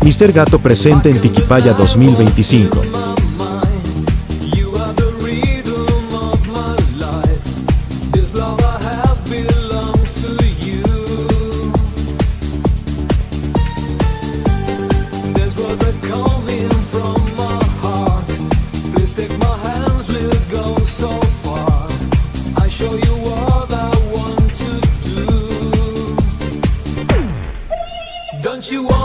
Mr. Gato presente en Tiquipaya 2025. Don't you want